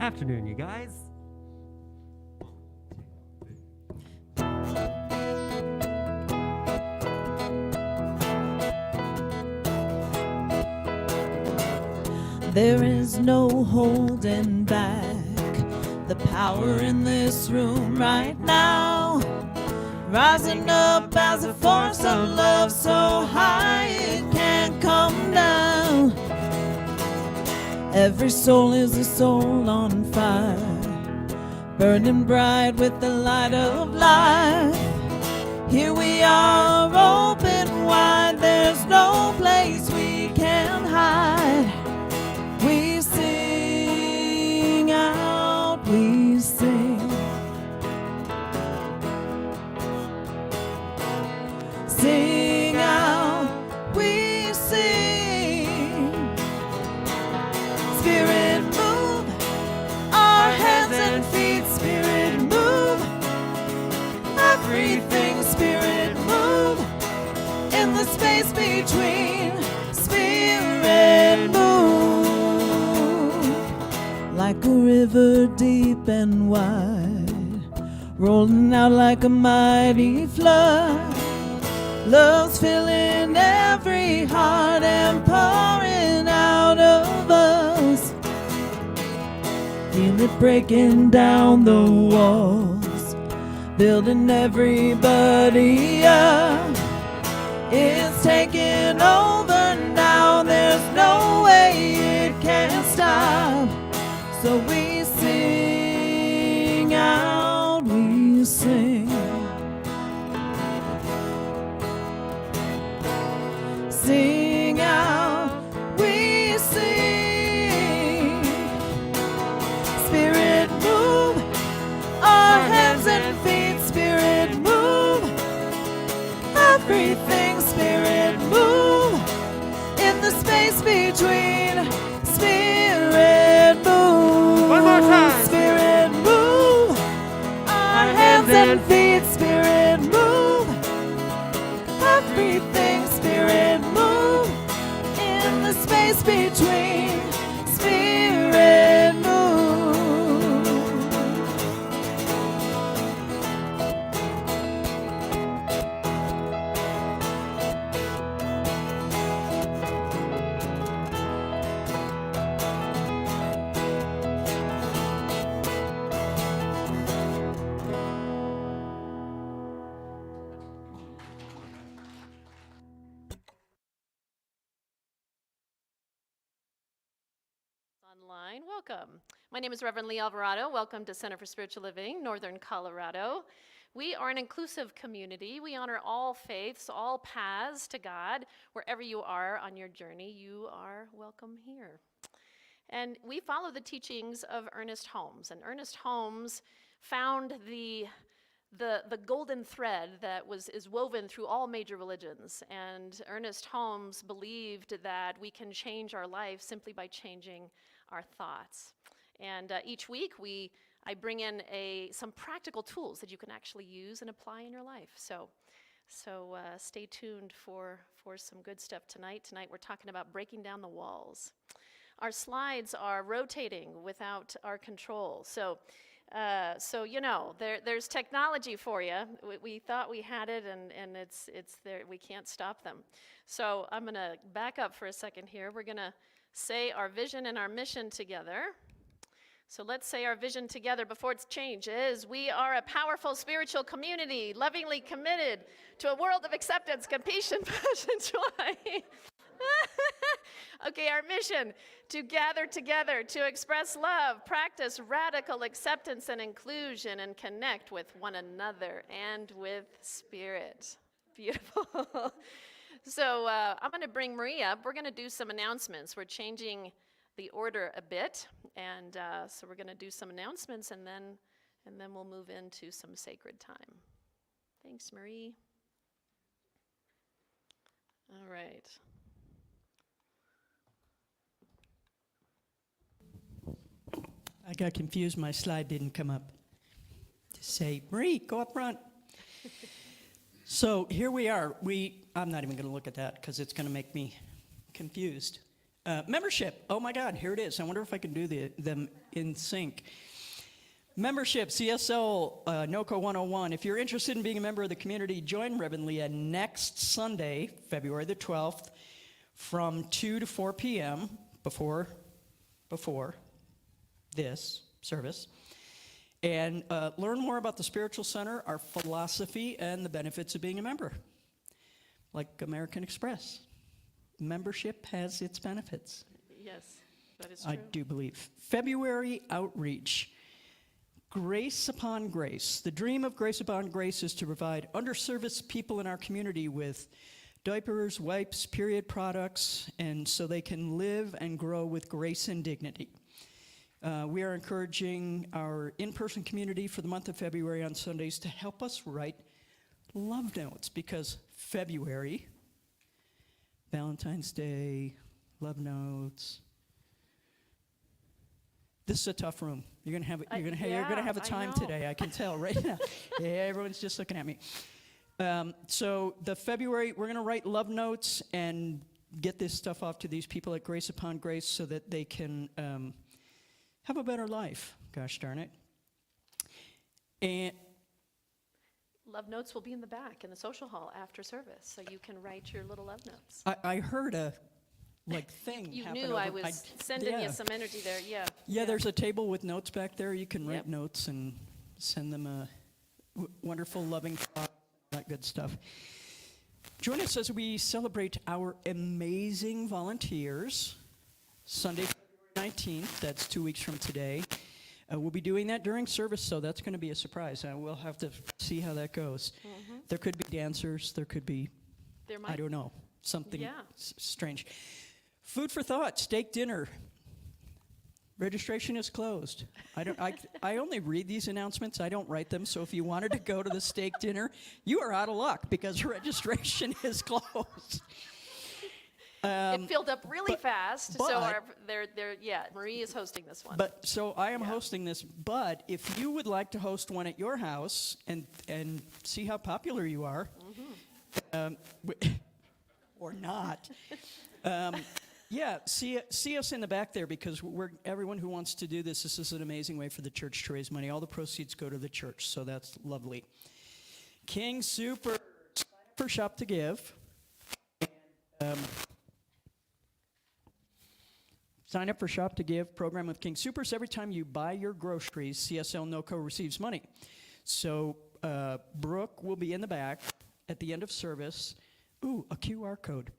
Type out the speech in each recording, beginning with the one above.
Afternoon, you guys. There is no holding back the power in this room right now, rising up as a force of love so high it can't come down. Every soul is a soul on fire, burning bright with the light of life. Here we are, open wide, there's no place we can hide. We sing out, we sing. Sing out, we sing. Spirit move, our hands and feet, Spirit move. Everything, Spirit move. In the space between, Spirit move. Like a river deep and wide, rolling out like a mighty flood. Love's filling every heart and pouring out of us. Feel it breaking down the walls, building everybody up. It's taking over now, there's no way it can stop. So we sing out, we sing. Sing out, we sing. Spirit move, our hands and feet, Spirit move. Everything, Spirit move. In the space between, Spirit move. One more time. Spirit move, our hands and feet, Spirit move. Everything, Spirit move. In the space between, Spirit move. Online, welcome. My name is Reverend Lee Alvarado. Welcome to Center for Spiritual Living, Northern Colorado. We are an inclusive community. We honor all faiths, all paths to God. Wherever you are on your journey, you are welcome here. And we follow the teachings of Ernest Holmes. And Ernest Holmes found the golden thread that is woven through all major religions. And Ernest Holmes believed that we can change our life simply by changing our thoughts. And each week I bring in some practical tools that you can actually use and apply in your life. So stay tuned for some good stuff tonight. Tonight we're talking about breaking down the walls. Our slides are rotating without our control. So you know, there's technology for you. We thought we had it, and it's there. We can't stop them. So I'm going to back up for a second here. We're going to say our vision and our mission together. So let's say our vision together before it's changed is: we are a powerful spiritual community, lovingly committed to a world of acceptance, compassion, passion, joy. Okay, our mission: to gather together, to express love, practice radical acceptance and inclusion, and connect with one another and with Spirit. Beautiful. So I'm going to bring Marie up. We're going to do some announcements. We're changing the order a bit, and so we're going to do some announcements, and then we'll move into some sacred time. Thanks, Marie. All right. I got confused. My slide didn't come up to say, Marie, go up front. So here we are. I'm not even going to look at that because it's going to make me confused. Membership. Oh my God, here it is. I wonder if I can do them in sync. Membership, CSL NOCO 101. If you're interested in being a member of the community, join Reverend Leah next Sunday, February the 12th, from 2 to 4 p.m. before this service. And learn more about the Spiritual Center, our philosophy, and the benefits of being a member. Like American Express. Membership has its benefits. Yes, that is true. I do believe. February outreach. Grace Upon Grace. The dream of Grace Upon Grace is to provide underserviced people in our community with diapers, wipes, period products, and so they can live and grow with grace and dignity. We are encouraging our in-person community for the month of February on Sundays to help us write love notes, because February, Valentine's Day, love notes. This is a tough room. You're gonna have a time today. I can tell right now. Yeah, everyone's just looking at me. So the February, we're gonna write love notes and get this stuff off to these people at Grace Upon Grace so that they can have a better life. Gosh darn it. And Love notes will be in the back in the social hall after service, so you can write your little love notes. I heard a thing You happen knew I over- was sending yeah. you some energy there, yeah. Yeah, there's a table with notes back there. You can write Yep. notes and send them a wonderful, loving thought, that good stuff. Join us as we celebrate our amazing volunteers. Sunday, February 19th, that's 2 weeks from today. We'll be doing that during service, so that's going to be a surprise. We'll have to see how that goes. Mm-hmm. There could be dancers. There could be, There I might, don't know, something Yeah. strange. Food for thought, steak dinner. Registration is closed. I only read these announcements. I don't write them. So if you wanted to go to the steak dinner, you are out of luck because registration is closed. it filled up really fast, so but- Marie is hosting this one. But so I am Yeah. hosting this. But if you would like to host one at your house and see how popular you are, or not. Yeah, see us in the back there, because everyone who wants to do this is an amazing way for the church to raise money. All the proceeds go to the church, so that's lovely. King Super, sign up for Shop to Give. Sign up for Shop to Give program with King Supers. Every time you buy your groceries, CSL NOCO receives money. So Brooke will be in the back at the end of service. Ooh, a QR code.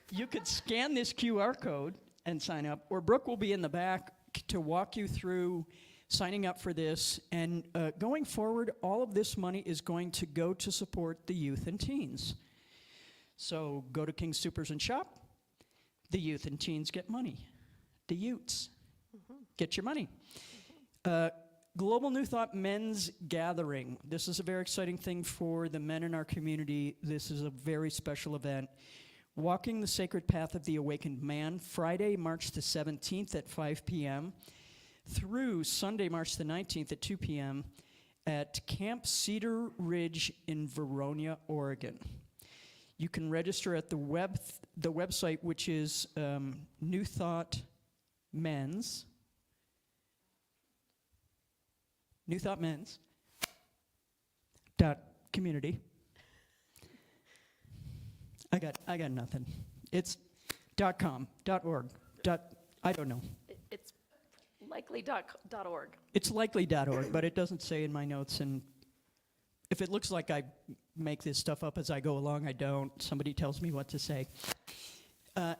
You could scan this QR code and sign up, or Brooke will be in the back to walk you through signing up for this. And going forward, all of this money is going to go to support the youth and teens. So go to King Supers and shop. The youth and teens get money. The Utes get your money. Global New Thought Men's Gathering. This is a very exciting thing for the men in our community. This is a very special event. Walking the Sacred Path of the Awakened Man, Friday, March the 17th at 5 p.m. through Sunday, March the 19th at 2 p.m. at Camp Cedar Ridge in Verona, Oregon. You can register at the website, which is New Thought Men's. Community. I got nothing. It's .com, .org, I don't know. It's likely.org. It's likely.org, but it doesn't say in my notes. And if it looks like I make this stuff up as I go along, I don't. Somebody tells me what to say.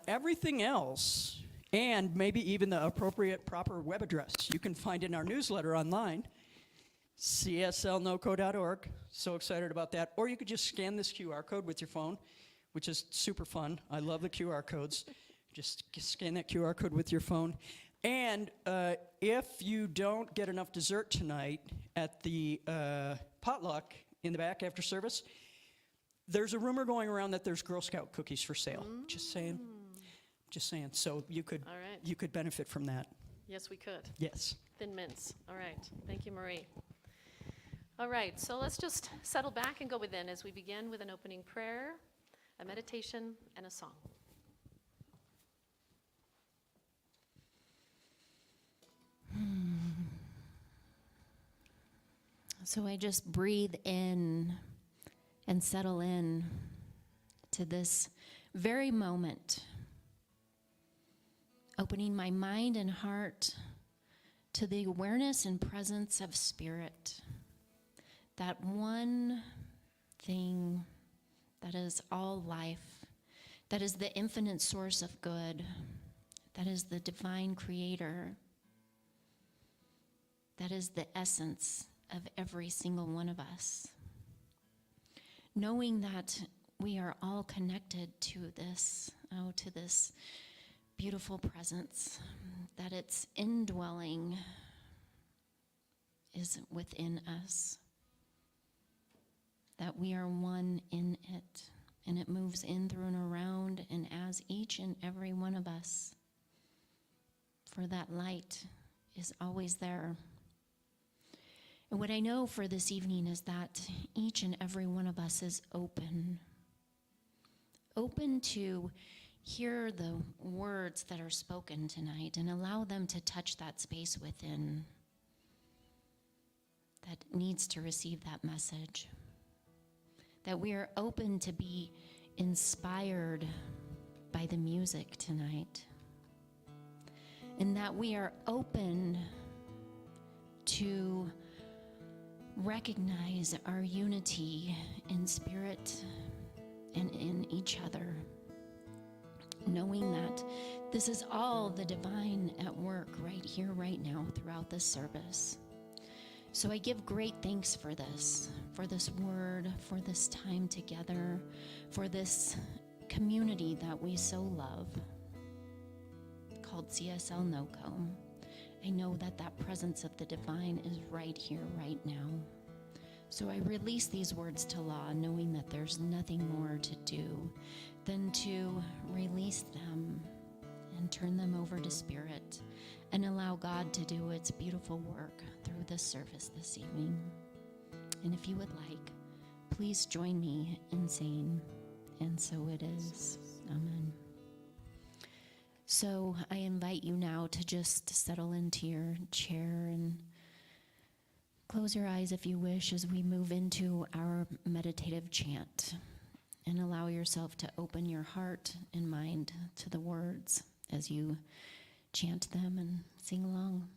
Everything else, and maybe even the appropriate proper web address, you can find in our newsletter online, cslnoco.org. So excited about that. Or you could just scan this QR code with your phone, which is super fun. I love the QR codes. Just scan that QR code with your phone. And if you don't get enough dessert tonight at the potluck in the back after service, there's a rumor going around that there's Girl Scout cookies for sale. Just saying. So you could All right. you could benefit from that. Yes, we could. Yes. Thin mints. All right. Thank you, Marie. All right, so let's just settle back and go within as we begin with an opening prayer, a meditation, and a song. So I just breathe in and settle in to this very moment, opening my mind and heart to the awareness and presence of Spirit, that one thing that is all life, that is the infinite source of good, that is the divine creator, that is the essence of every single one of us. Knowing that we are all connected to this beautiful presence, that its indwelling is within us, that we are one in it, and it moves in, through, and around, and as each and every one of us, for that light is always there. And what I know for this evening is that each and every one of us is open to hear the words that are spoken tonight and allow them to touch that space within that needs to receive that message. That we are open to be inspired by the music tonight. And that we are open to recognize our unity in spirit and in each other, knowing that this is all the divine at work right here, right now, throughout this service. So I give great thanks for this word, for this time together, for this community that we so love, called CSL NOCO. I know that that presence of the divine is right here, right now. So I release these words to law, knowing that there's nothing more to do than to release them and turn them over to Spirit and allow God to do its beautiful work through this service this evening. And if you would like, please join me in saying, and so it is. Amen. So I invite you now to just settle into your chair and close your eyes if you wish as we move into our meditative chant, and allow yourself to open your heart and mind to the words as you chant them and sing along.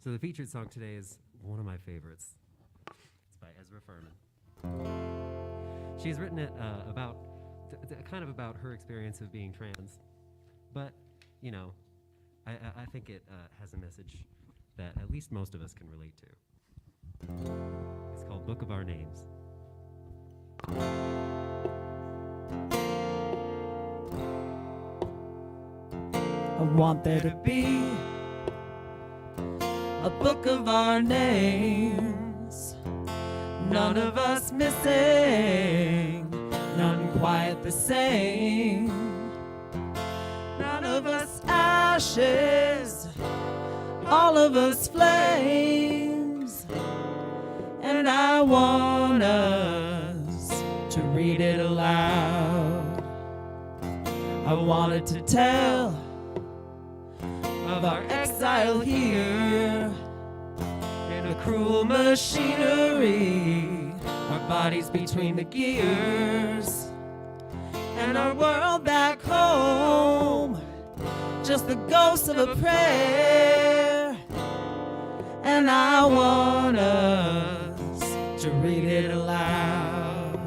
So the featured song today is one of my favorites. It's by Ezra Furman. She's written it about her experience of being trans, but you know, I think it has a message that at least most of us can relate to. It's called Book of Our Names. want there to be a book of our names, none of us missing, none quite the same, none of us ashes, all of us flames. And I want us to read it aloud. I wanted to tell of our exile here in a cruel machinery, our bodies between the gears, and our world back home, just the ghost of a prayer. And I want us to read it aloud,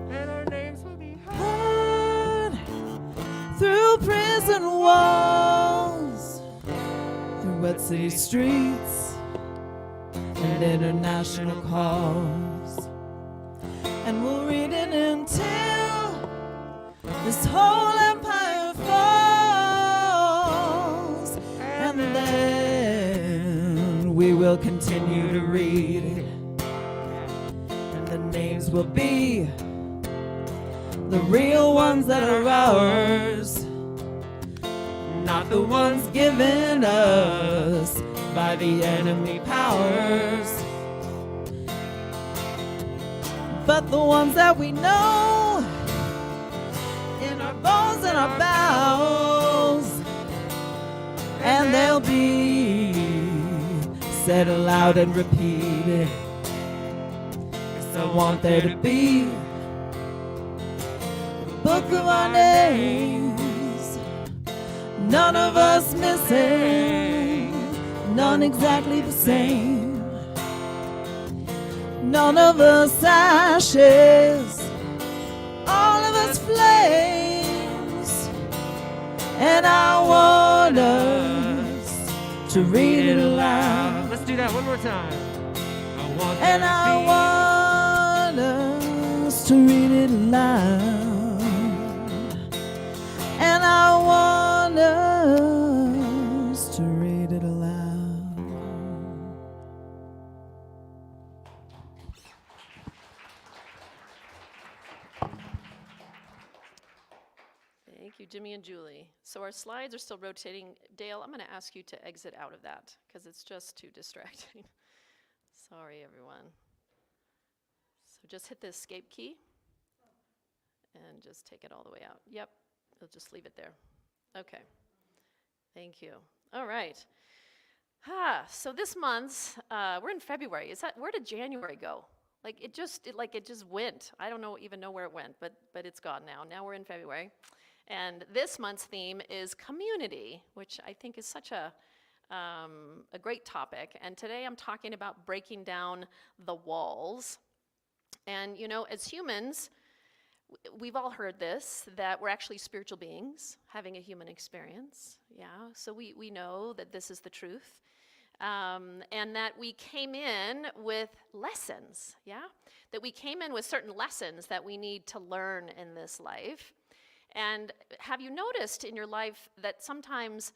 and our names will be heard through prison walls, through wet city streets and international calls. And we'll read it until this whole empire falls, and then we will continue to read it, and the names will be the real ones that are ours, not the ones given us by the enemy powers, but the ones that we know in our bones and our bowels, and they'll be said aloud and repeated. 'Cause I want there to be a book of our names, none of us missing, none exactly the same, none of us ashes, all of us flames. And I want us to read it aloud. Let's do that one more time. And I want us to read it aloud. And I want us to read it aloud. Thank you, Jimmy and Julie. So our slides are still rotating. Dale, I'm going to ask you to exit out of that because it's just too distracting. Sorry, everyone. So just hit the escape key and just take it all the way out. Yep, you'll just leave it there. Okay, thank you. All right. So this month, we're in February. Where did January go? It just went. I don't even know where it went, but it's gone now. Now we're in February. And this month's theme is community, which I think is such a great topic. And today I'm talking about breaking down the walls. And as humans, we've all heard this, that we're actually spiritual beings having a human experience. Yeah, so we know that this is the truth. And that we came in with lessons, yeah? That we came in with certain lessons that we need to learn in this life. And have you noticed in your life that sometimes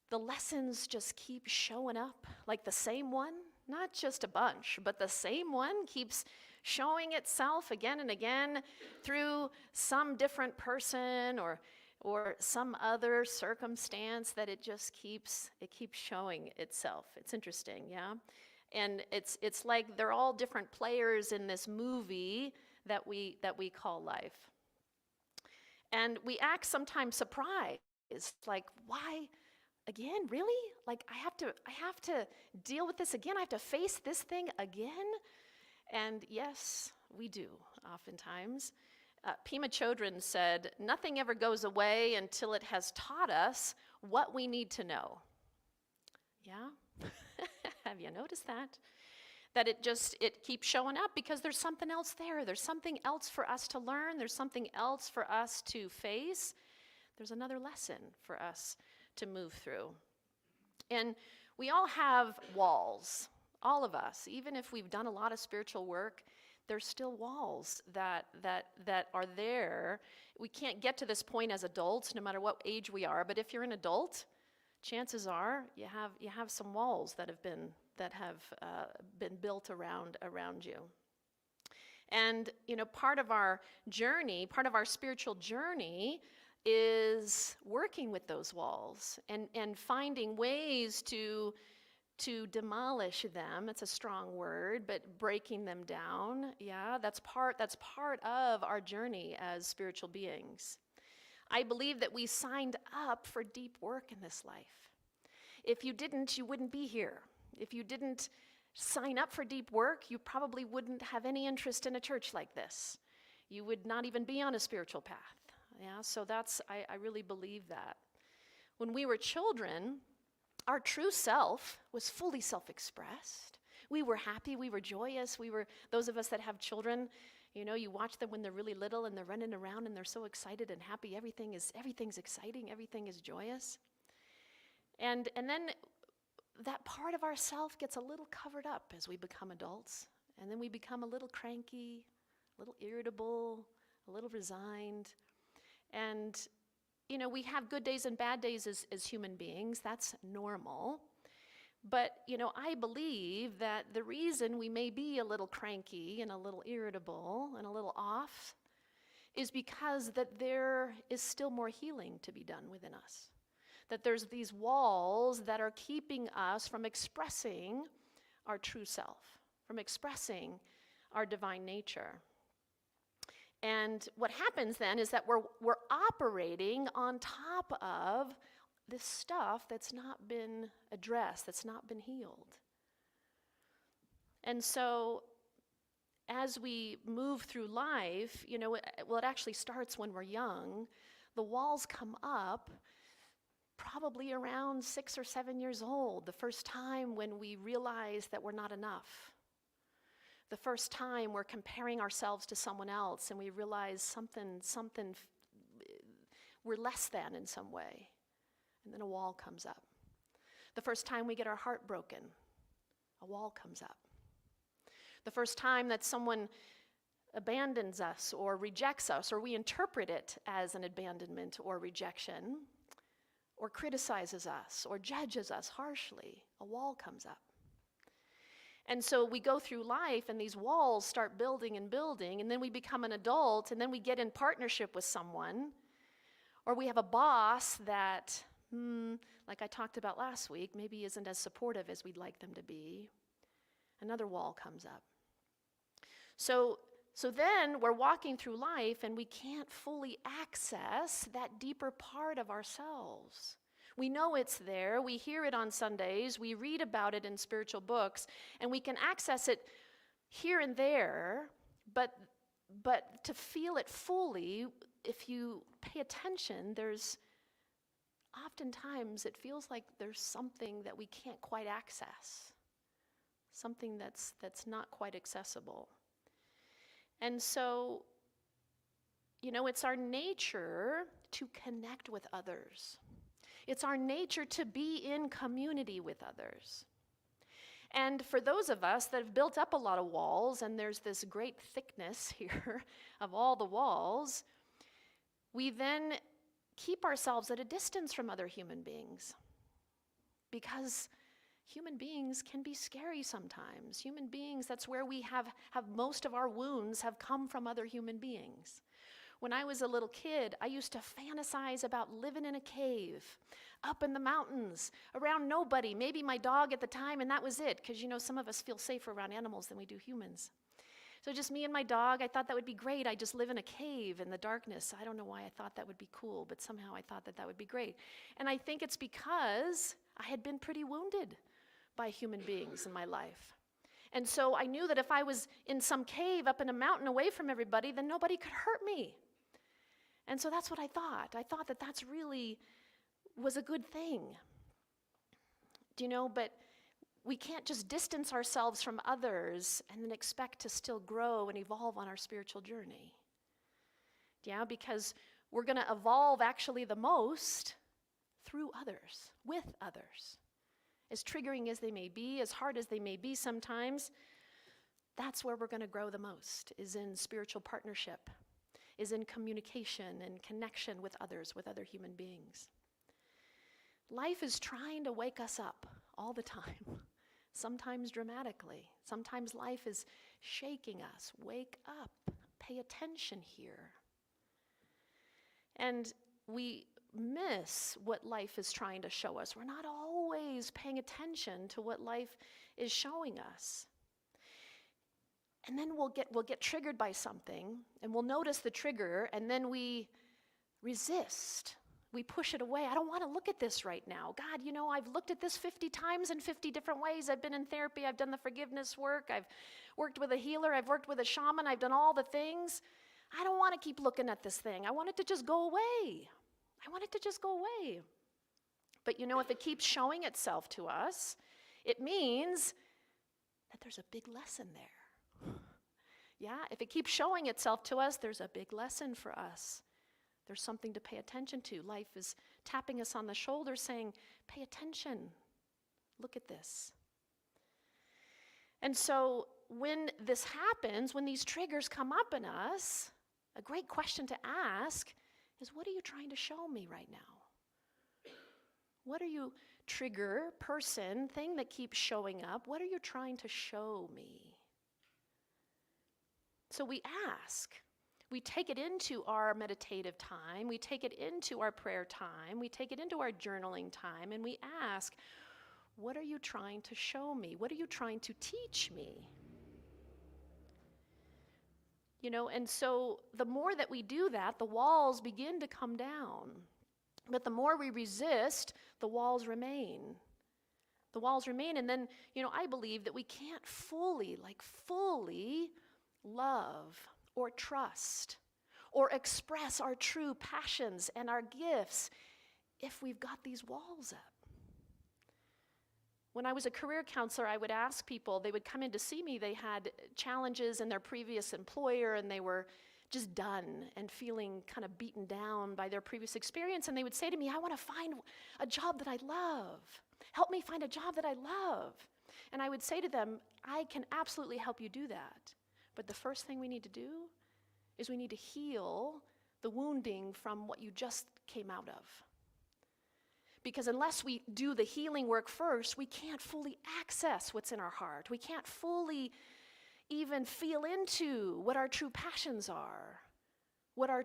the lessons just keep showing up, like the same one? Not just a bunch, but the same one keeps showing itself again and again through some different person or some other circumstance, that it keeps showing itself. It's interesting, yeah? And it's like they're all different players in this movie that we call life. And we act sometimes surprised, like, why again? Really? Like, I have to deal with this again? I have to face this thing again? And yes, we do oftentimes. Pema Chodron said, "Nothing ever goes away until it has taught us what we need to know." Yeah? Have you noticed that? That it keeps showing up because there's something else there. There's something else for us to learn. There's something else for us to face. There's another lesson for us to move through. And we all have walls, all of us. Even if we've done a lot of spiritual work, there's still walls that are there. We can't get to this point as adults, no matter what age we are. But if you're an adult, chances are you have some walls that have been built around you. And part of our journey, part of our spiritual journey, is working with those walls and finding ways to demolish them. It's a strong word, but breaking them down, that's part of our journey as spiritual beings. I believe that we signed up for deep work in this life. If you didn't, you wouldn't be here. If you didn't sign up for deep work, you probably wouldn't have any interest in a church like this. You would not even be on a spiritual path. So I really believe that. When we were children, our true self was fully self-expressed. We were happy, we were joyous, those of us that have children, you watch them when they're really little and they're running around and they're so excited and happy. Everything's exciting, everything is joyous. And then that part of ourself gets a little covered up as we become adults. And then we become a little cranky, a little irritable, a little resigned. And we have good days and bad days as human beings. That's normal. But, I believe that the reason we may be a little cranky and a little irritable and a little off is because that there is still more healing to be done within us. That there's these walls that are keeping us from expressing our true self, from expressing our divine nature. And what happens then is that we're operating on top of this stuff that's not been addressed, that's not been healed. And so as we move through life, it actually starts when we're young. The walls come up probably around 6 or 7 years old, the first time when we realize that we're not enough. The first time we're comparing ourselves to someone else and we realize something we're less than in some way. And then a wall comes up. The first time we get our heart broken, a wall comes up. The first time that someone abandons us or rejects us, or we interpret it as an abandonment or rejection, or criticizes us or judges us harshly, a wall comes up. And so we go through life and these walls start building and building, and then we become an adult, and then we get in partnership with someone, or we have a boss that, like I talked about last week, maybe isn't as supportive as we'd like them to be. Another wall comes up. So then we're walking through life and we can't fully access that deeper part of ourselves. We know it's there, we hear it on Sundays, we read about it in spiritual books, and we can access it here and there, but to feel it fully, if you pay attention, oftentimes it feels like there's something that we can't quite access, something that's not quite accessible. And so, it's our nature to connect with others. It's our nature to be in community with others. And for those of us that have built up a lot of walls, and there's this great thickness here of all the walls, we then keep ourselves at a distance from other human beings. Because human beings can be scary sometimes. Human beings, that's where we have most of our wounds have come from other human beings. When I was a little kid, I used to fantasize about living in a cave, up in the mountains, around nobody, maybe my dog at the time, and that was it, because some of us feel safer around animals than we do humans. So just me and my dog, I thought that would be great. I just live in a cave in the darkness. I don't know why I thought that would be cool, but somehow I thought that would be great. And I think it's because I had been pretty wounded by human beings in my life. And so I knew that if I was in some cave up in a mountain away from everybody, then nobody could hurt me. And so that's what I thought. I thought that that's really was a good thing. But we can't just distance ourselves from others and then expect to still grow and evolve on our spiritual journey. Because we're going to evolve actually the most through others, with others. As triggering as they may be, as hard as they may be sometimes, That's where we're going to grow the most, is in spiritual partnership, is in communication and connection with others, with other human beings. Life is trying to wake us up all the time, sometimes dramatically. Sometimes life is shaking us. Wake up, pay attention here. And we miss what life is trying to show us. We're not always paying attention to what life is showing us. And then we'll get triggered by something, and we'll notice the trigger, and then we resist. We push it away. I don't want to look at this right now. God, I've looked at this 50 times in 50 different ways. I've been in therapy. I've done the forgiveness work. I've worked with a healer. I've worked with a shaman. I've done all the things. I don't want to keep looking at this thing. I want it to just go away. I want it to just go away. But if it keeps showing itself to us, it means that there's a big lesson there. Yeah, if it keeps showing itself to us, there's a big lesson for us. There's something to pay attention to. Life is tapping us on the shoulder saying, pay attention. Look at this. And so when this happens, when these triggers come up in us, a great question to ask is, what are you trying to show me right now? What are you, trigger, person, thing that keeps showing up, what are you trying to show me? So we ask. We take it into our meditative time. We take it into our prayer time. We take it into our journaling time, and we ask, what are you trying to show me? What are you trying to teach me? And so the more that we do that, the walls begin to come down. But the more we resist, the walls remain. The walls remain, and then, I believe that we can't fully love or trust or express our true passions and our gifts if we've got these walls up. When I was a career counselor, I would ask people, they would come in to see me, they had challenges in their previous employer and they were just done and feeling kind of beaten down by their previous experience, and they would say to me, I want to find a job that I love. Help me find a job that I love. And I would say to them, I can absolutely help you do that. But the first thing we need to do is we need to heal the wounding from what you just came out of. Because unless we do the healing work first, we can't fully access what's in our heart. We can't fully even feel into what our true passions are, what our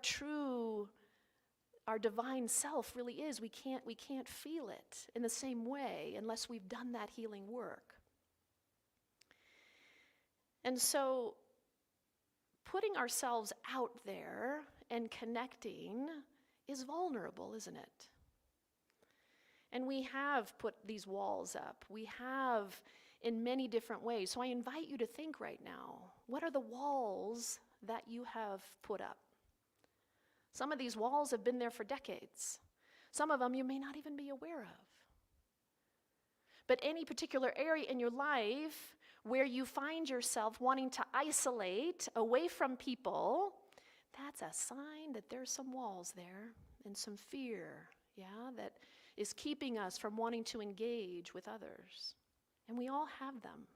divine self really is. We can't feel it in the same way unless we've done that healing work. And so putting ourselves out there and connecting is vulnerable, isn't it? And we have put these walls up. We have in many different ways. So I invite you to think right now, what are the walls that you have put up? Some of these walls have been there for decades. Some of them you may not even be aware of. But any particular area in your life where you find yourself wanting to isolate away from people, that's a sign that there's some walls there and some fear, that is keeping us from wanting to engage with others. And we all have them.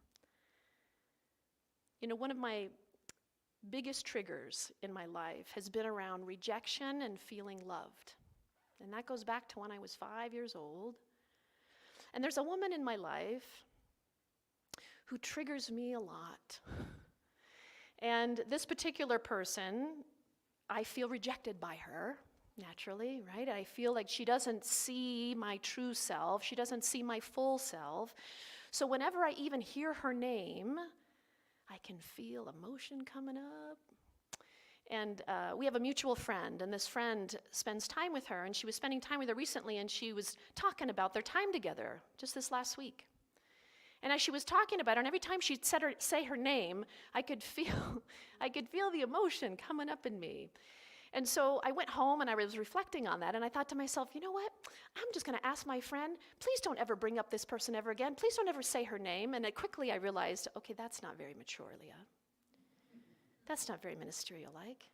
One of my biggest triggers in my life has been around rejection and feeling loved. And that goes back to when I was 5 years old. And there's a woman in my life who triggers me a lot. And this particular person, I feel rejected by her, naturally, right? I feel like she doesn't see my true self. She doesn't see my full self. So whenever I even hear her name, I can feel emotion coming up. And we have a mutual friend, and this friend spends time with her, and she was spending time with her recently, and she was talking about their time together just this last week. And as she was talking about her, and every time she'd say her name, I could feel the emotion coming up in me. And so I went home and I was reflecting on that, and I thought to myself, you know what? I'm just going to ask my friend, please don't ever bring up this person ever again. Please don't ever say her name. And quickly I realized, okay, that's not very mature, Leah. That's not very ministerial-like.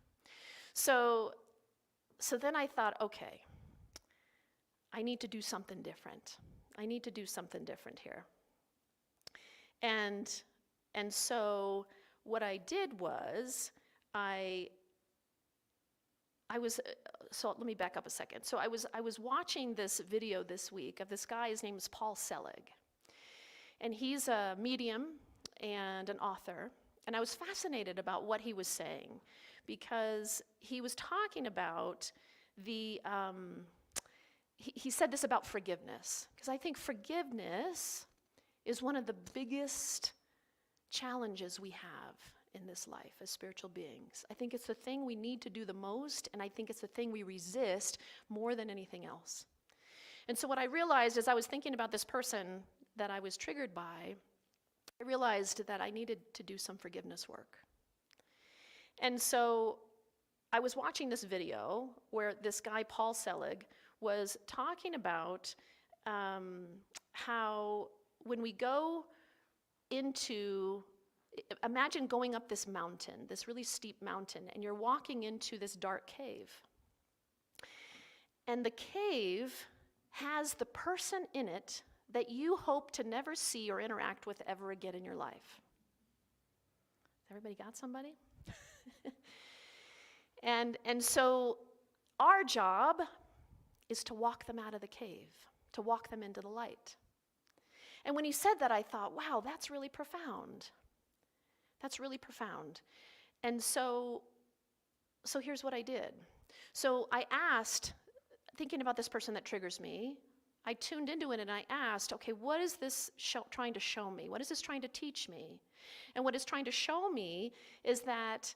So then I thought, okay, I need to do something different. I need to do something different here. And so what I did was I was, so let me back up a second. So I was watching this video this week of this guy. His name is Paul Selig. And he's a medium and an author. And I was fascinated about what he was saying because he was talking about he said this about forgiveness. Because I think forgiveness is one of the biggest challenges we have in this life as spiritual beings. I think it's the thing we need to do the most, and I think it's the thing we resist more than anything else. And so what I realized as I was thinking about this person that I was triggered by, I realized that I needed to do some forgiveness work. And so I was watching this video where this guy, Paul Selig, was talking about how when we go into, imagine going up this mountain, this really steep mountain, and you're walking into this dark cave. And the cave has the person in it that you hope to never see or interact with ever again in your life. Everybody got somebody? And so our job is to walk them out of the cave, to walk them into the light. And when he said that, I thought, wow, that's really profound. That's really profound. And so here's what I did. So I asked, thinking about this person that triggers me, I tuned into it and I asked, okay, what is this trying to show me? What is this trying to teach me? And what it's trying to show me is that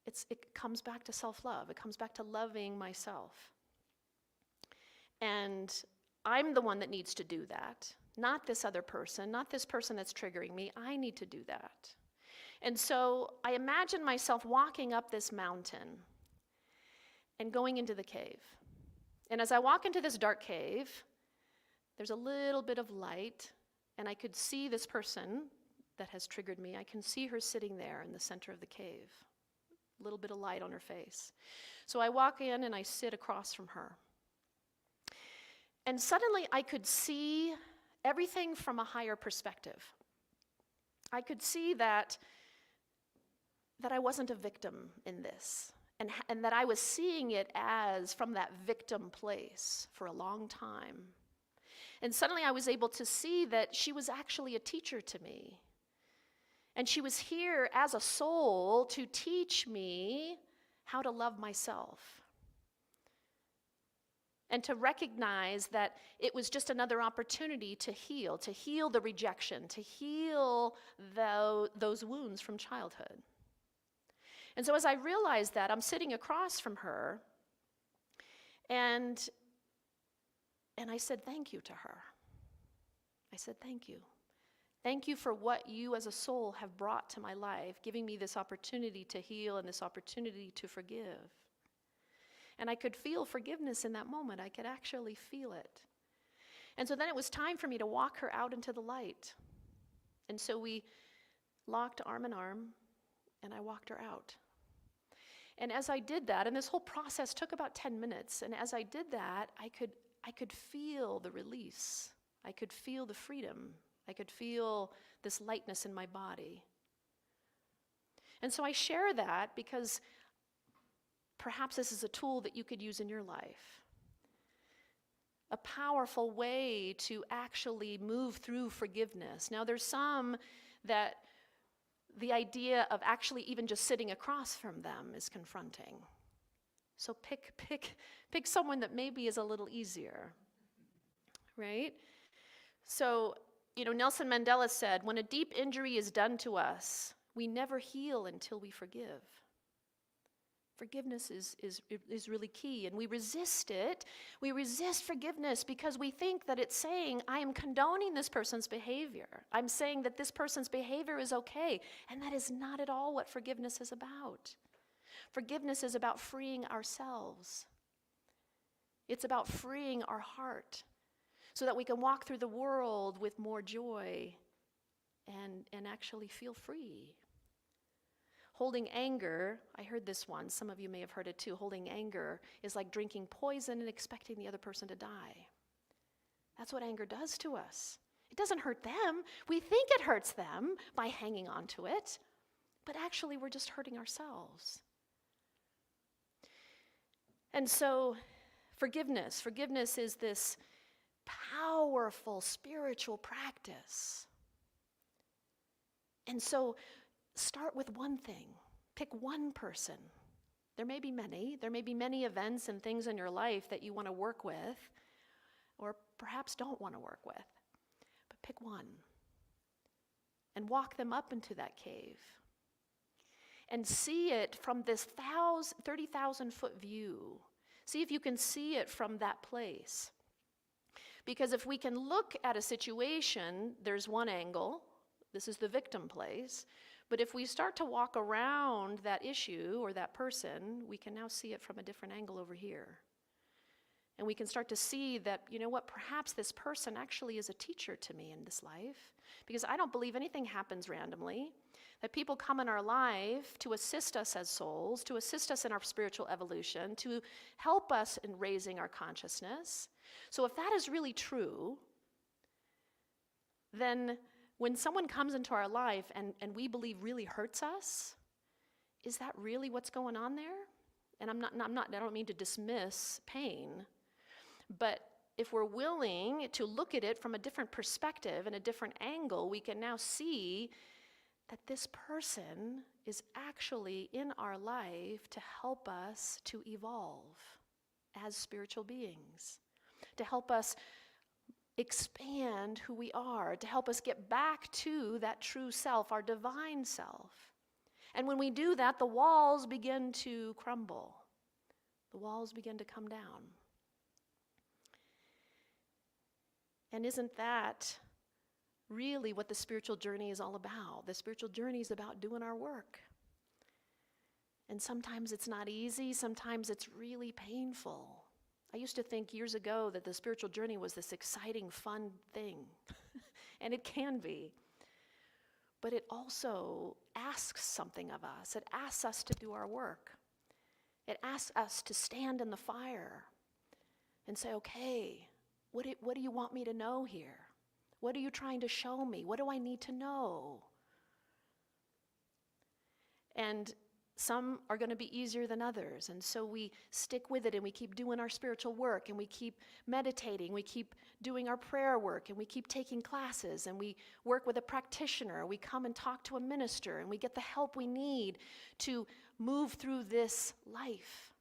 it comes back to self-love. It comes back to loving myself. And I'm the one that needs to do that, not this other person, not this person that's triggering me. I need to do that. And so I imagine myself walking up this mountain and going into the cave. And as I walk into this dark cave, there's a little bit of light, and I could see this person that has triggered me. I can see her sitting there in the center of the cave, a little bit of light on her face. So I walk in and I sit across from her. And suddenly I could see everything from a higher perspective. I could see that I wasn't a victim in this, and that I was seeing it as from that victim place for a long time. And suddenly I was able to see that she was actually a teacher to me. And she was here as a soul to teach me how to love myself. And to recognize that it was just another opportunity to heal the rejection, to heal those wounds from childhood. And so as I realized that, I'm sitting across from her, and I said thank you to her. I said thank you. Thank you for what you as a soul have brought to my life, giving me this opportunity to heal and this opportunity to forgive. And I could feel forgiveness in that moment. I could actually feel it. And so then it was time for me to walk her out into the light. And so we locked arm in arm, and I walked her out. And as I did that, and this whole process took about 10 minutes, and as I did that, I could feel the release. I could feel the freedom. I could feel this lightness in my body. And so I share that because perhaps this is a tool that you could use in your life. A powerful way to actually move through forgiveness. Now, there's some that the idea of actually even just sitting across from them is confronting. So pick someone that maybe is a little easier, right? So, Nelson Mandela said, when a deep injury is done to us, we never heal until we forgive. Forgiveness is really key, and we resist it. We resist forgiveness because we think that it's saying, I am condoning this person's behavior. I'm saying that this person's behavior is okay, and that is not at all what forgiveness is about. Forgiveness is about freeing ourselves. It's about freeing our heart so that we can walk through the world with more joy and actually feel free. Holding anger, I heard this one, some of you may have heard it too, holding anger is like drinking poison and expecting the other person to die. That's what anger does to us. It doesn't hurt them. We think it hurts them by hanging on to it, but actually we're just hurting ourselves. And so forgiveness is this powerful spiritual practice. And so start with one thing. Pick one person. There may be many events and things in your life that you want to work with, or perhaps don't want to work with. But pick one and walk them up into that cave and see it from this 30,000-foot view. See if you can see it from that place. Because if we can look at a situation, there's one angle. This is the victim place. But if we start to walk around that issue or that person, we can now see it from a different angle over here. And we can start to see that, you know what, perhaps this person actually is a teacher to me in this life. Because I don't believe anything happens randomly. That people come in our life to assist us as souls, to assist us in our spiritual evolution, to help us in raising our consciousness. So if that is really true, then when someone comes into our life and we believe really hurts us, is that really what's going on there? And I don't mean to dismiss pain, but if we're willing to look at it from a different perspective and a different angle, we can now see that this person is actually in our life to help us to evolve as spiritual beings, to help us expand who we are, to help us get back to that true self, our divine self. And when we do that, the walls begin to crumble. The walls begin to come down. And isn't that really what the spiritual journey is all about? The spiritual journey is about doing our work. And sometimes it's not easy, sometimes it's really painful. I used to think years ago that the spiritual journey was this exciting, fun thing. And it can be. But it also asks something of us. It asks us to do our work. It asks us to stand in the fire and say, okay, what do you want me to know here? What are you trying to show me? What do I need to know? And some are going to be easier than others. And so we stick with it and we keep doing our spiritual work and we keep meditating, we keep doing our prayer work and we keep taking classes and we work with a practitioner. We come and talk to a minister and we get the help we need to move through this life.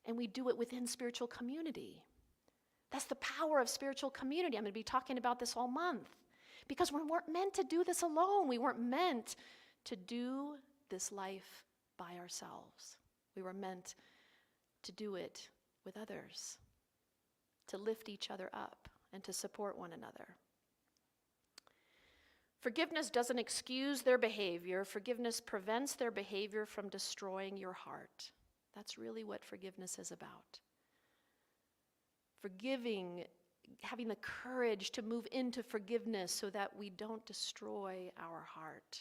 And we do it within spiritual community. That's the power of spiritual community. I'm going to be talking about this all month because we weren't meant to do this alone. We weren't meant to do this life by ourselves. We were meant to do it with others, to lift each other up and to support one another. Forgiveness doesn't excuse their behavior. Forgiveness prevents their behavior from destroying your heart. That's really what forgiveness is about. Forgiving, having the courage to move into forgiveness so that we don't destroy our heart.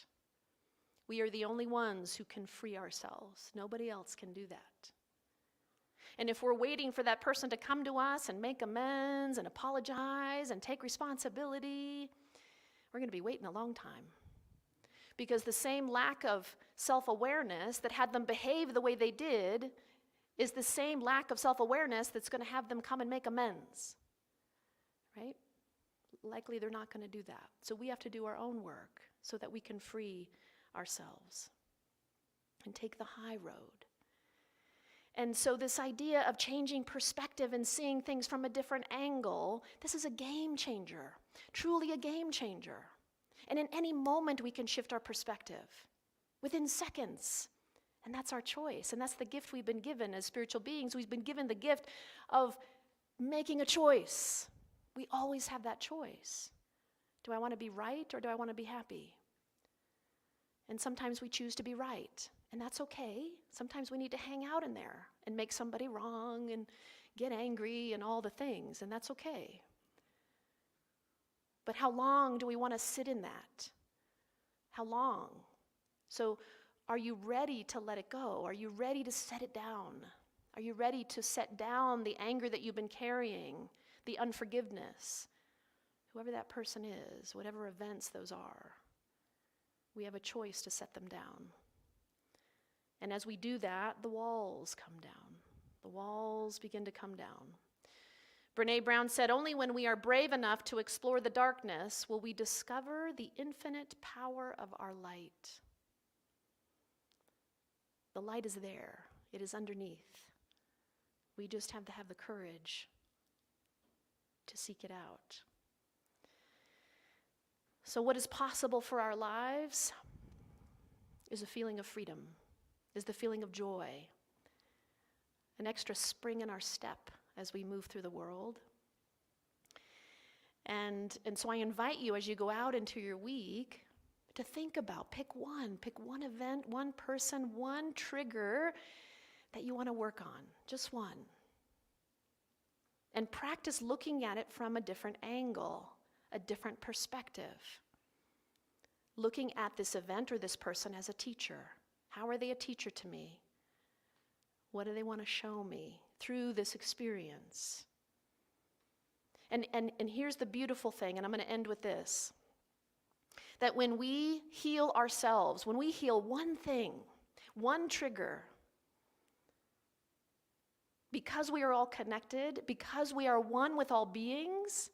We are the only ones who can free ourselves. Nobody else can do that. And if we're waiting for that person to come to us and make amends and apologize and take responsibility, we're going to be waiting a long time. Because the same lack of self-awareness that had them behave the way they did is the same lack of self-awareness that's going to have them come and make amends. Right? Likely they're not going to do that. So we have to do our own work so that we can free ourselves and take the high road. And so this idea of changing perspective and seeing things from a different angle, this is a game changer, truly a game changer. And in any moment we can shift our perspective within seconds. And that's our choice. And that's the gift we've been given as spiritual beings. We've been given the gift of making a choice. We always have that choice. Do I want to be right or do I want to be happy? And sometimes we choose to be right, and that's okay. Sometimes we need to hang out in there and make somebody wrong and get angry and all the things, and that's okay. But how long do we want to sit in that? How long? So are you ready to let it go? Are you ready to set it down? Are you ready to set down the anger that you've been carrying, the unforgiveness, whoever that person is, whatever events those are? we have a choice to set them down. And as we do that, the walls come down. The walls begin to come down. Brene Brown said, "Only when we are brave enough to explore the darkness will we discover the infinite power of our light." The light is there. It is underneath. We just have to have the courage to seek it out. So what is possible for our lives is a feeling of freedom, is the feeling of joy, an extra spring in our step as we move through the world. And so I invite you, as you go out into your week, to think about, pick one event, one person, one trigger that you want to work on, just one. And practice looking at it from a different angle, a different perspective. Looking at this event or this person as a teacher. How are they a teacher to me? What do they want to show me through this experience? And here's the beautiful thing, and I'm going to end with this. That when we heal ourselves, when we heal one thing, one trigger, because we are all connected, because we are one with all beings,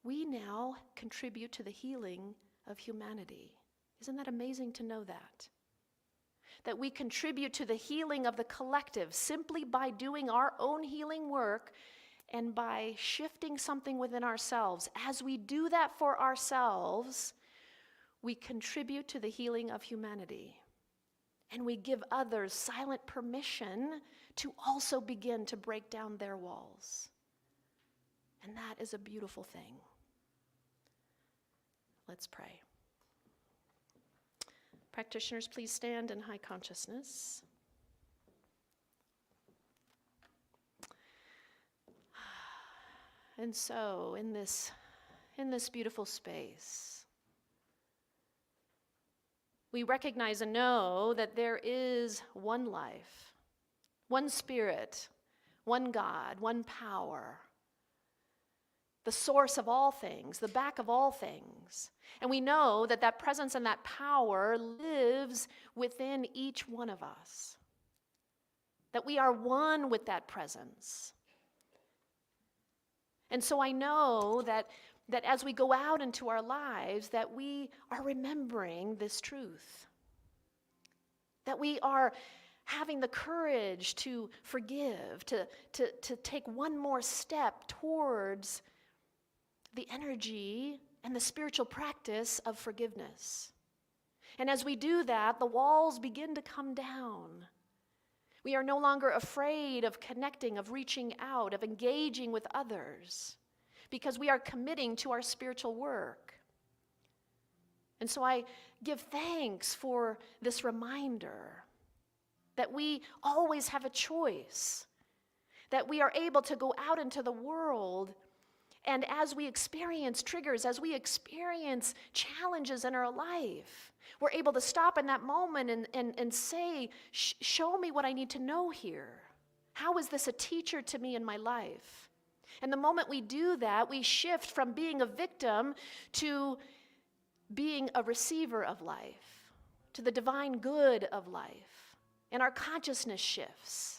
we now contribute to the healing of humanity. Isn't that amazing to know that? That we contribute to the healing of the collective simply by doing our own healing work and by shifting something within ourselves. As we do that for ourselves, we contribute to the healing of humanity. And we give others silent permission to also begin to break down their walls. And that is a beautiful thing. Let's pray. Practitioners, please stand in high consciousness. And so, in this beautiful space, we recognize and know that there is one life, one spirit, one God, one power, the source of all things, the back of all things. And we know that that presence and that power lives within each one of us, that we are one with that presence. And so I know that as we go out into our lives, that we are remembering this truth, that we are having the courage to forgive, to take one more step towards the energy and the spiritual practice of forgiveness. And as we do that, the walls begin to come down. We are no longer afraid of connecting, of reaching out, of engaging with others, because we are committing to our spiritual work. And so I give thanks for this reminder that we always have a choice, that we are able to go out into the world, and as we experience triggers, as we experience challenges in our life, we're able to stop in that moment and say, show me what I need to know here. How is this a teacher to me in my life? And the moment we do that, we shift from being a victim to being a receiver of life, to the divine good of life. And our consciousness shifts.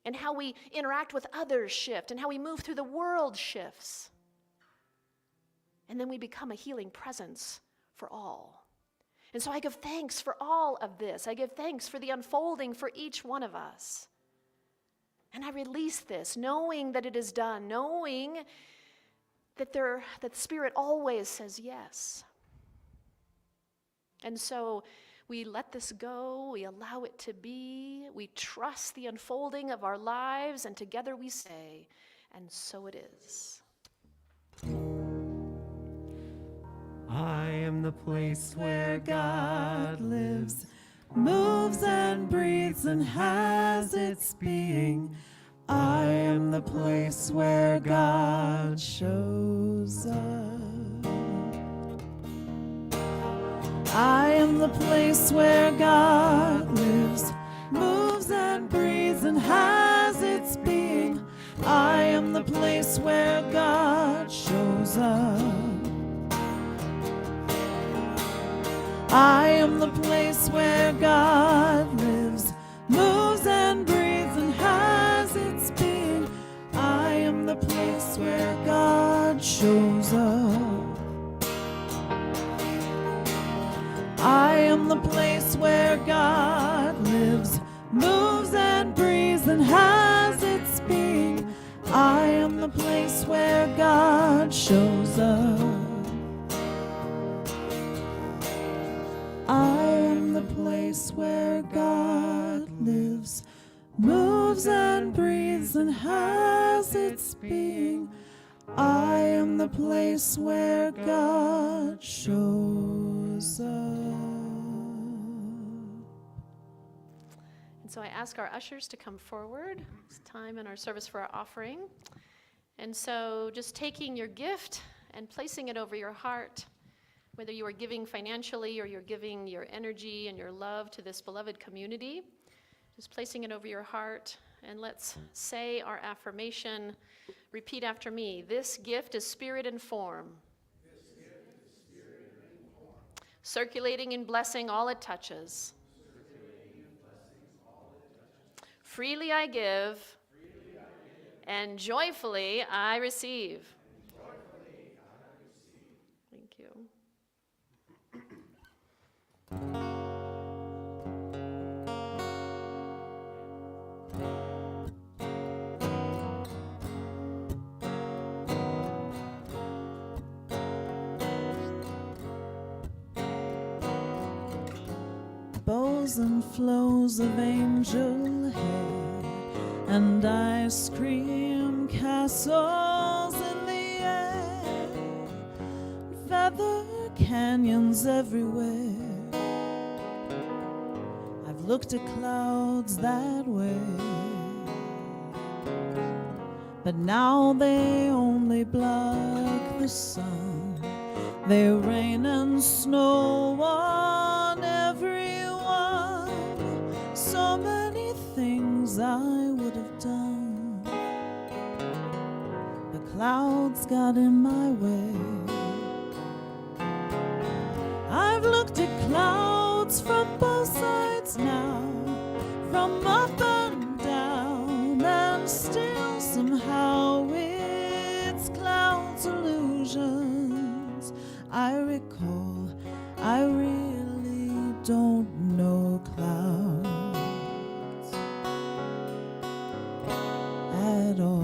And how we interact with others shift, and how we move through the world shifts. And then we become a healing presence for all. And so I give thanks for all of this. I give thanks for the unfolding for each one of us. And I release this, knowing that it is done, knowing that the Spirit always says yes. And so we let this go, we allow it to be, we trust the unfolding of our lives, and together we say, and so it is. I am the place where God lives, moves and breathes and has its being. I am the place where God shows up. I am the place where God lives, moves and breathes and has its being. I am the place where God shows up. I am the place where God lives, moves and breathes and has its being. I am the place where God shows up. I am the place where God lives, moves and breathes and has its being. I am the place where God shows up. I am the place where God lives, moves and breathes and has its being. I am the place where God shows up. And so I ask our ushers to come forward. It's time in our service for our offering. And so just taking your gift and placing it over your heart, whether you are giving financially or you're giving your energy and your love to this beloved community, just placing it over your heart. And let's say our affirmation. Repeat after me. This gift is spirit and form. Circulating and blessing all it touches. Freely I give, and joyfully I receive. Thank you. Bows and flows of angel hair and ice cream castles in the air, feather canyons everywhere. I've looked at clouds that way, but now they only block the sun. They rain and snow on everyone. So many things I would have done, the clouds got in my way. I've looked at clouds from both sides now, from up and down, and still somehow it's clouds illusions. I recall I really don't know clouds at all.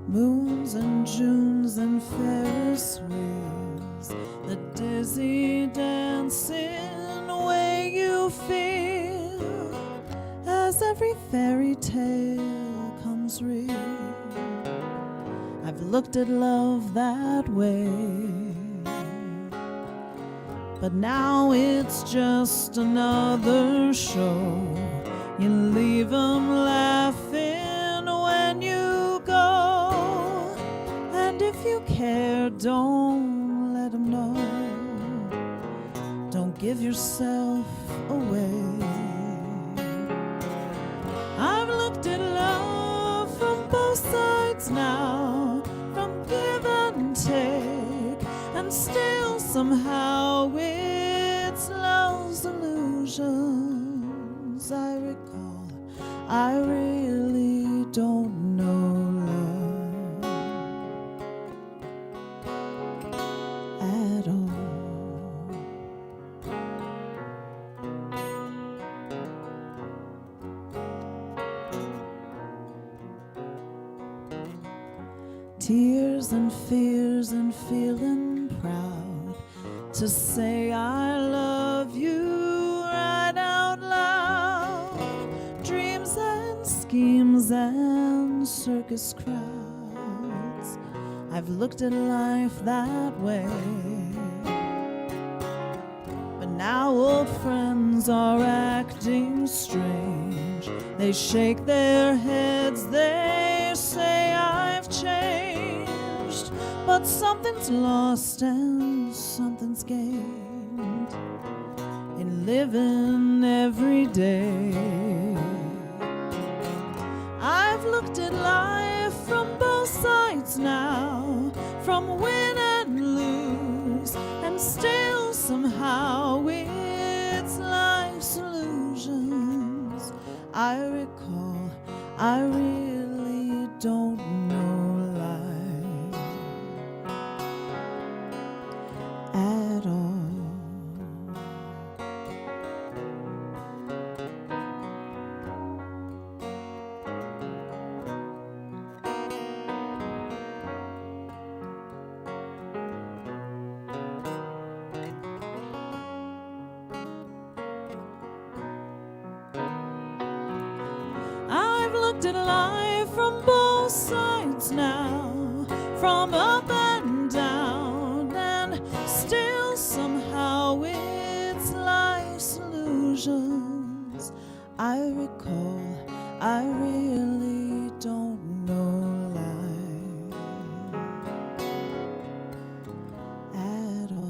Moons and Junes and Ferris wheels, the dizzy dancing way you feel as every fairy tale comes real. I've looked at love that way, but now it's just another show. You leave 'em laughing when you go, and if you care, don't let 'em know. Don't give yourself away. I've looked at love from both sides now, from give and take, and still somehow it's love's illusions. I recall I really don't know love at all. Tears and fears and feeling proud to say I love you right out loud. Dreams and schemes and circus crowds. I've looked at life that way, but now old friends are acting strange. They shake their heads, they say I've changed, but something's lost and something's gained in living every day. I've looked at life from both sides now, from win and lose, and still somehow it's life's illusions. I recall I really don't know life at all. I've looked at life from both sides now, from up and down, and still somehow it's life's illusions. I recall I really don't know life at all.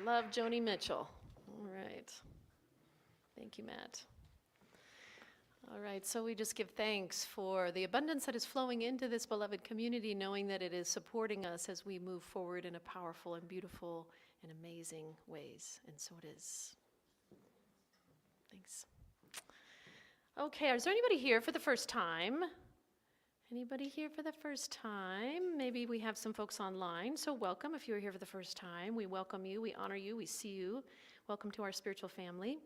Love Joni Mitchell. All right. Thank you, Matt. All right, so we just give thanks for the abundance that is flowing into this beloved community, knowing that it is supporting us as we move forward in a powerful and beautiful and amazing ways. And so it is. Thanks. Okay, is there anybody here for the first time? Anybody here for the first time? Maybe we have some folks online, so welcome if you're here for the first time. We welcome you, we honor you, we see you. Welcome to our spiritual family.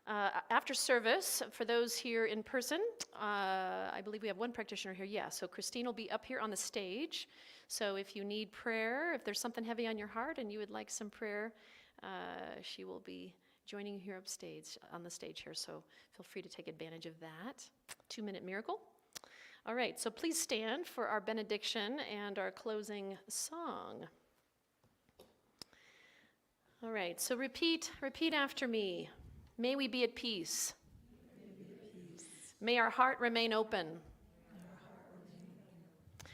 After service, for those here in person, I believe we have one practitioner here. Yeah, so Christine will be up here on the stage. So if you need prayer, if there's something heavy on your heart and you would like some prayer, she will be joining you here upstage, on the stage here. So feel free to take advantage of that. 2-minute miracle. All right, so please stand for our benediction and our closing song. All right, so repeat after me. May we be at peace. May our heart remain open.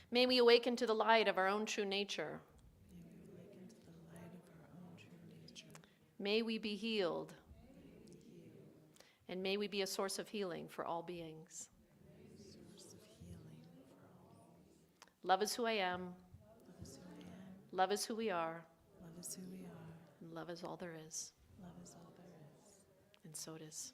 May we awaken to the light of our own true nature. May we be healed. And may we be a source of healing for all beings. Love is who I am. Love is who we are. And love is all there is. And so it is.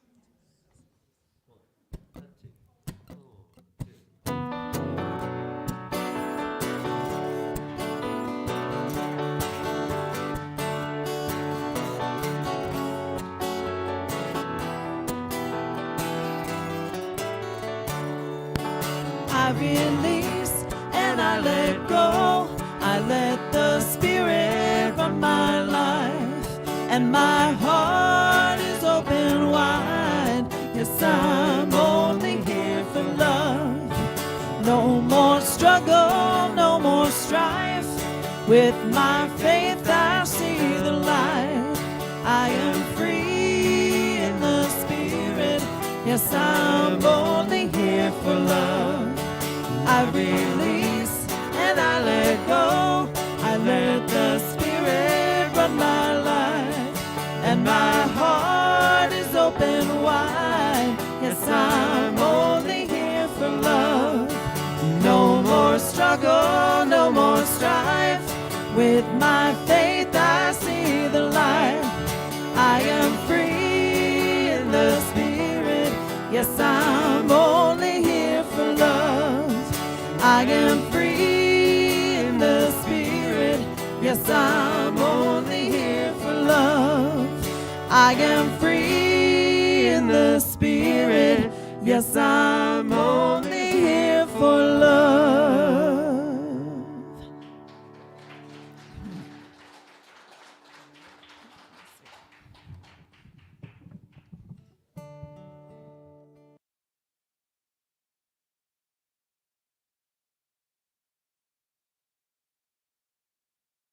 I release and I let go. I let the Spirit run my life, and my heart is open wide. Yes, I'm only here for love. No more struggle, no more strife. With my faith I see the light. I am free in the Spirit. Yes, I'm only here for love. I release and I let go. I let the Spirit run my life, and my heart is open wide. Yes, I'm only here for love. No more struggle, no more strife. With my faith I see the light. I am free in the Spirit. Yes, I'm only here for love. I am free in the Spirit. Yes, I'm only here for love. I am free in the Spirit. Yes, I'm only